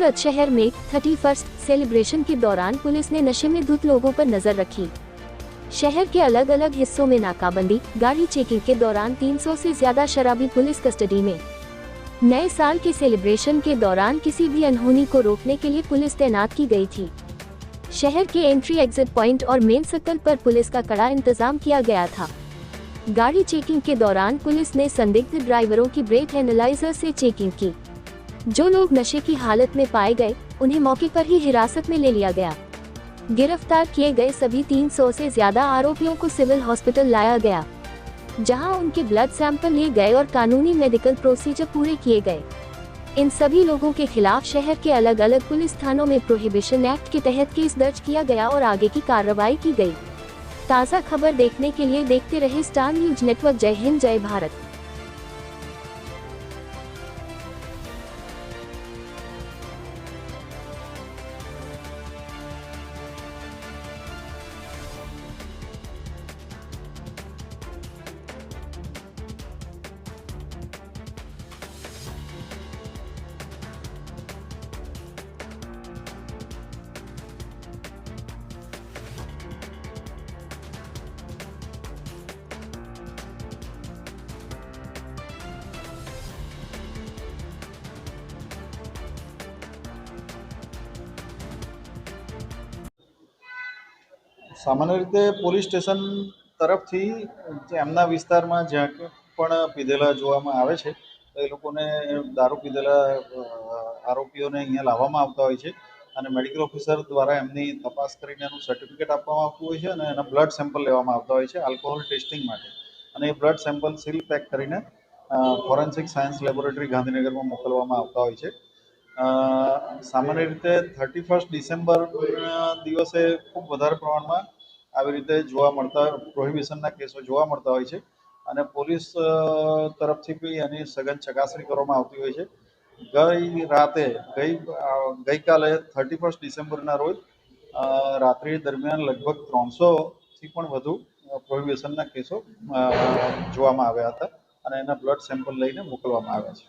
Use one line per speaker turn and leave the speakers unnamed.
सूरत शहर में 31st celebration के दौरान पुलिस ने नशे में धुत लोगों पर नजर रखी। शहर के अलग अलग हिस्सों में नाकाबंदी, गाड़ी चेकिंग के दौरान 300 से ज्यादा शराबी पुलिस कस्टडी में। नए साल के सेलिब्रेशन के दौरान किसी भी अनहोनी को रोकने के लिए पुलिस तैनात की गई थी। शहर के एंट्री एग्जिट पॉइंट और मेन सर्कल पर पुलिस का कड़ा इंतजाम किया गया था। गाड़ी चेकिंग के दौरान पुलिस ने संदिग्ध ड्राइवरों की ब्रेथ एनालाइजर से चेकिंग की। जो लोग नशे की हालत में पाए गए, उन्हें मौके पर ही हिरासत में ले लिया गया। गिरफ्तार किए गए सभी 300 से ज्यादा आरोपियों को सिविल हॉस्पिटल लाया गया, जहां उनके ब्लड सैंपल लिए गए और कानूनी मेडिकल प्रोसीजर पूरे किए गए। इन सभी लोगों के खिलाफ शहर के अलग अलग पुलिस थानों में प्रोहिबिशन एक्ट के तहत केस दर्ज किया गया और आगे की कार्रवाई की गई। ताज़ा खबर देखने के लिए देखते रहे स्टार न्यूज नेटवर्क। जय हिंद, जय भारत।
સામાન્ય રીતે પોલીસ સ્ટેશન તરફથી એમના વિસ્તારમાં જ્યાં પણ પીધેલા જોવામાં આવે છે તો એ લોકોને દારૂ પીધેલા આરોપીઓને અહીંયા લાવવામાં આવતા હોય છે અને મેડિકલ ઓફિસર દ્વારા એમની તપાસ કરીને એનું સર્ટિફિકેટ આપવામાં આવતું હોય છે અને એના બ્લડ સેમ્પલ લેવામાં આવતા હોય છે આલ્કોહોલ ટેસ્ટિંગ માટે, અને એ બ્લડ સેમ્પલ સીલ પેક કરીને ફોરેન્સિક સાયન્સ લેબોરેટરી ગાંધીનગરમાં મોકલવામાં આવતા હોય છે। સામાન્ય રીતે 31 ડિસેમ્બરના દિવસે ખૂબ વધારે પ્રમાણમાં આવી રીતે જોવા મળતા પ્રોહિબિશનના કેસો જોવા મળતા હોય છે અને પોલીસ તરફથી બી એની સઘન ચકાસણી કરવામાં આવતી હોય છે। ગઈકાલે 31 ડિસેમ્બરના રોજ રાત્રિ દરમિયાન લગભગ 300થી પણ વધુ પ્રોહિબિશનના કેસો જોવામાં આવ્યા હતા અને એના બ્લડ સેમ્પલ લઈને મોકલવામાં આવ્યા છે।